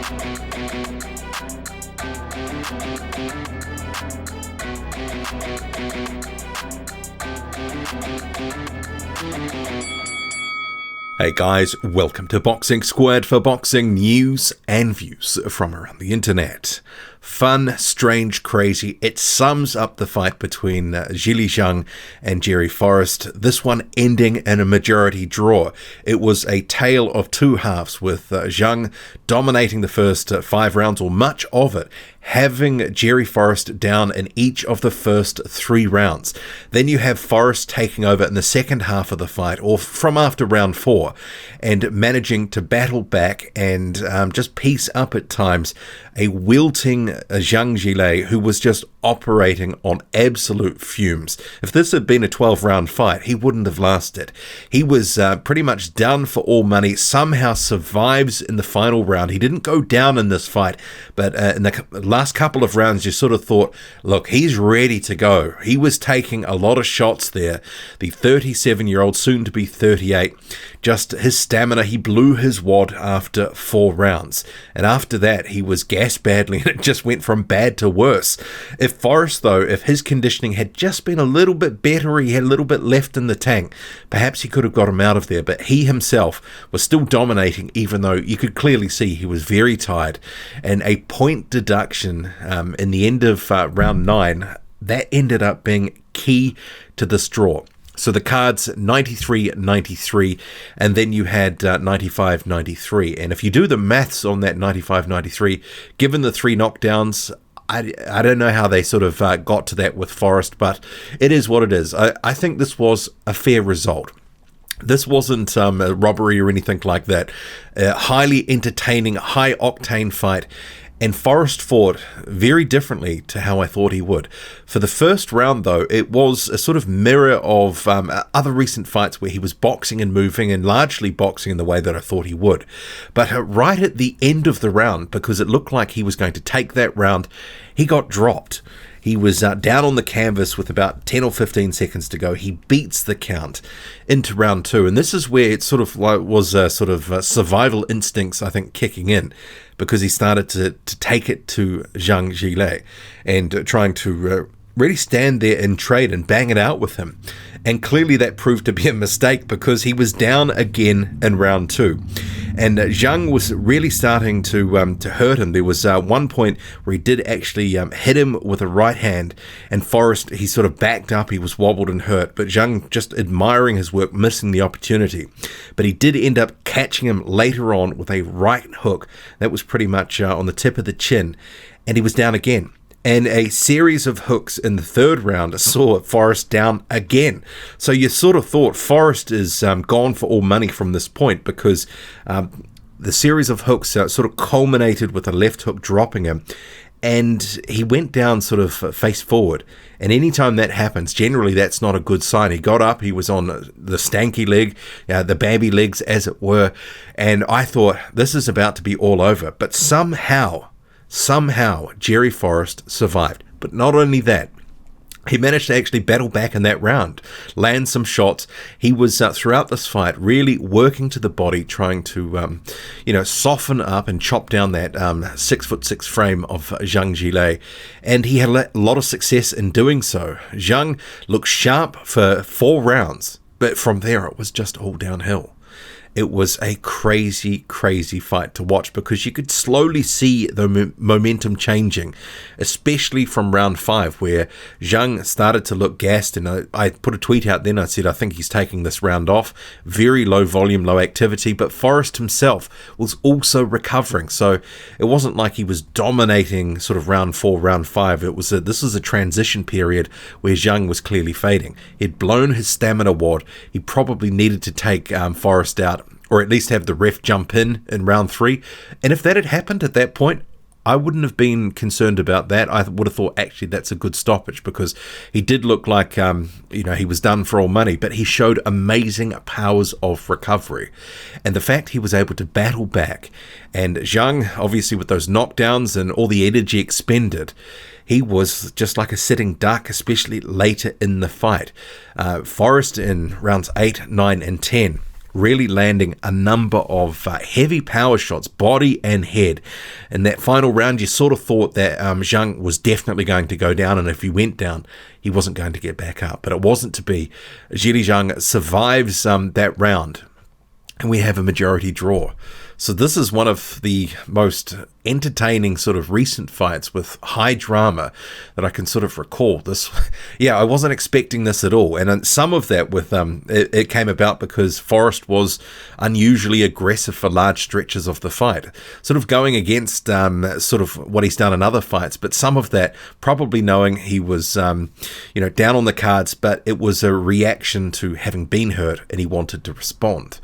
Hey guys, welcome to Boxing Squared for boxing news and views from around the internet. Fun, strange, crazy. It sums up the fight between Zhang and Jerry Forrest, this one ending in a majority draw. It was a tale of two halves, with Zhang dominating the first 5 rounds, or much of it, having Jerry Forrest down in each of the first 3 rounds. Then you have Forrest taking over in the second half of the fight, or from after round 4, and managing to battle back and just piece up at times a wilting Zhang Zhilei, who was just operating on absolute fumes. If this had been a 12-round fight, he wouldn't have lasted. He was pretty much done for all money, somehow survives in the final round. He didn't go down in this fight, but in the last couple of rounds, you sort of thought, look, he's ready to go. He was taking a lot of shots there. The 37-year-old, soon to be 38, just his stamina, he blew his wad after 4 rounds. And after that, he was gassed badly, and it just went from bad to worse. If Forrest, though, if his conditioning had just been a little bit better, he had a little bit left in the tank, perhaps he could have got him out of there. But he himself was still dominating, even though you could clearly see he was very tired. And a point deduction in the end of round 9, that ended up being key to this draw. So the cards 93-93, and then you had 95-93. And if you do the maths on that 95-93, given the 3 knockdowns, I don't know how they sort of got to that with Forrest, but it is what it is. I think this was a fair result. This wasn't a robbery or anything like that. A highly entertaining, high-octane fight. And Forrest fought very differently to how I thought he would. For the first round, though, it was a sort of mirror of other recent fights where he was boxing and moving, and largely boxing in the way that I thought he would. But right at the end of the round, because it looked like he was going to take that round, he got dropped. He was down on the canvas with about 10 or 15 seconds to go. He beats the count into round 2. And this is where it sort of was survival instincts, I think, kicking in, because he started to take it to Zhang Zhilei and trying to really stand there and trade and bang it out with him. And clearly that proved to be a mistake, because he was down again in round 2. And Zhang was really starting to hurt him. There was one point where he did actually hit him with a right hand, and Forrest, he sort of backed up, he was wobbled and hurt, but Zhang, just admiring his work, missing the opportunity. But he did end up catching him later on with a right hook that was pretty much on the tip of the chin, and he was down again. And a series of hooks in the third round saw Forrest down again. So you sort of thought Forrest is gone for all money from this point, because the series of hooks sort of culminated with a left hook dropping him. And he went down sort of face forward. And anytime that happens, generally that's not a good sign. He got up, he was on the stanky leg, the Bambi legs as it were. And I thought, this is about to be all over. But somehow Jerry Forrest survived. But not only that, he managed to actually battle back in that round, land some shots. He was throughout this fight really working to the body, trying to soften up and chop down that 6'6" frame of Zhang Zhilei, and he had a lot of success in doing so. Zhang looked sharp for 4 rounds, but from there it was just all downhill. It was a crazy, crazy fight to watch, because you could slowly see the momentum changing, especially from round 5, where Zhang started to look gassed. And I put a tweet out then, I said, I think he's taking this round off. Very low volume, low activity, but Forrest himself was also recovering. So it wasn't like he was dominating sort of round 4, round 5. This was a transition period where Zhang was clearly fading. He'd blown his stamina wad. He probably needed to take Forrest out, or at least have the ref jump in round 3. And if that had happened at that point, I wouldn't have been concerned about that. I would have thought, actually, that's a good stoppage, because he did look like, he was done for all money, but he showed amazing powers of recovery. And the fact he was able to battle back, and Zhang, obviously with those knockdowns and all the energy expended, he was just like a sitting duck, especially later in the fight. Forrest in rounds 8, 9, and 10 really landing a number of heavy power shots, body and head. In that final round, you sort of thought that Zhang was definitely going to go down, and if he went down, he wasn't going to get back up. But it wasn't to be. Zhilei Zhang survives that round, and we have a majority draw. So this is one of the most entertaining sort of recent fights with high drama that I can sort of recall. I wasn't expecting this at all. And some of that with it came about because Forrest was unusually aggressive for large stretches of the fight, sort of going against sort of what he's done in other fights. But some of that probably knowing he was down on the cards, but it was a reaction to having been hurt and he wanted to respond.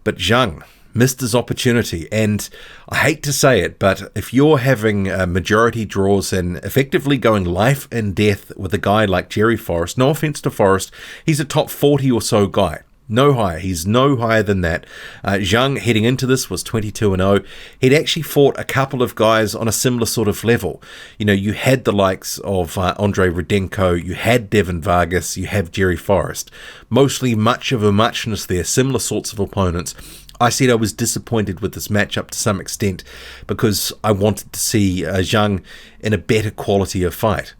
But Zhang missed his opportunity, and I hate to say it, but if you're having majority draws and effectively going life and death with a guy like Jerry Forrest, no offense to Forrest, he's a top 40 or so guy. No higher. He's no higher than that. Zhang, heading into this, was 22-0. He'd actually fought a couple of guys on a similar sort of level. You had the likes of Andrei Rudenko, you had Devin Vargas, you have Jerry Forrest. Mostly much of a muchness there, similar sorts of opponents. I said I was disappointed with this matchup to some extent because I wanted to see Zhang in a better quality of fight.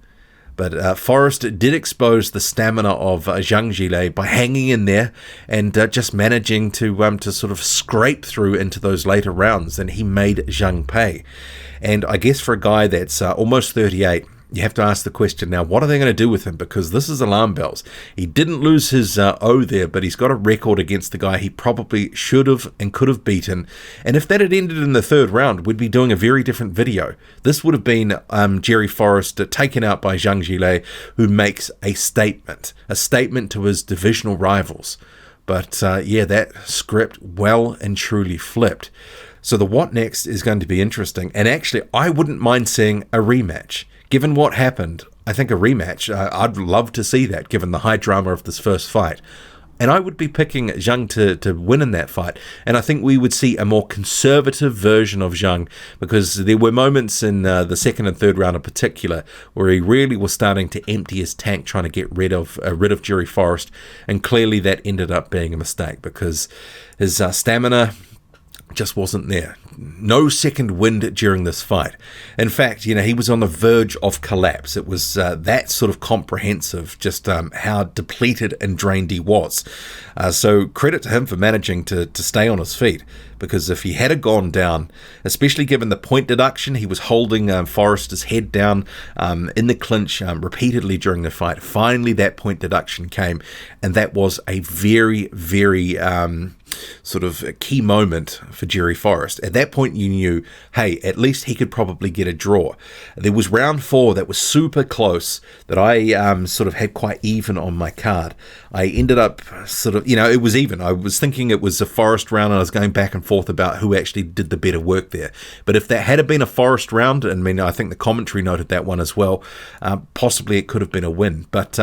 But Forrest did expose the stamina of Zhang Zhilei by hanging in there and just managing to sort of scrape through into those later rounds, and he made Zhang pay. And I guess for a guy that's almost 38, you have to ask the question now, what are they going to do with him? Because this is alarm bells. He didn't lose his O there, but he's got a record against the guy he probably should have and could have beaten. And if that had ended in the third round, we'd be doing a very different video. This would have been Jerry Forrest taken out by Zhang Zhilei, who makes a statement to his divisional rivals. But that script well and truly flipped. So the what next is going to be interesting. And actually, I wouldn't mind seeing a rematch. Given what happened, I think a rematch, I'd love to see that, given the high drama of this first fight. And I would be picking Zhang to win in that fight. And I think we would see a more conservative version of Zhang, because there were moments in the second and third round in particular where he really was starting to empty his tank, trying to get rid of Jerry Forrest. And clearly that ended up being a mistake because his stamina just wasn't there. No second wind during this fight. In fact, he was on the verge of collapse. It was that sort of comprehensive, just how depleted and drained he was. So credit to him for managing to stay on his feet, because if he had gone down, especially given the point deduction, he was holding Forrest's head down in the clinch repeatedly during the fight. Finally, that point deduction came, and that was a very, very sort of a key moment for Jerry Forrest. At that point, you knew, hey, at least he could probably get a draw. There was round 4 that was super close that I sort of had quite even on my card. I ended up sort of, it was even. I was thinking it was a Forrest round, and I was going back and forth about who actually did the better work there. But if that had been a Forrest round, and I think the commentary noted that one as well, possibly it could have been a win. But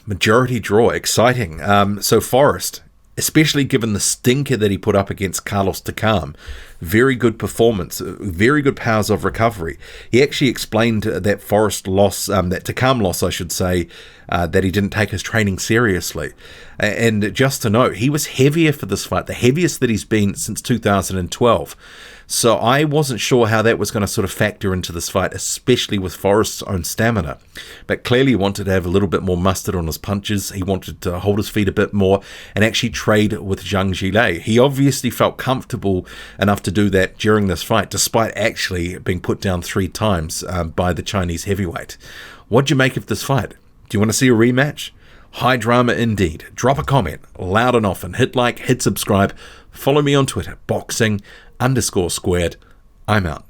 majority draw, exciting. So Forrest, especially given the stinker that he put up against Carlos Takam. Very good performance, very good powers of recovery. He actually explained that Forrest loss, that Takam loss, I should say, that he didn't take his training seriously. And just to note, he was heavier for this fight, the heaviest that he's been since 2012. So I wasn't sure how that was going to sort of factor into this fight, especially with Forrest's own stamina. But clearly he wanted to have a little bit more mustard on his punches. He wanted to hold his feet a bit more and actually trade with Zhang Zhilei. He obviously felt comfortable enough to do that during this fight, despite actually being put down 3 times by the Chinese heavyweight. What'd you make of this fight? Do you want to see a rematch? High drama indeed. Drop a comment loud and often. Hit like, hit subscribe. Follow me on Twitter, boxing_squared. I'm out.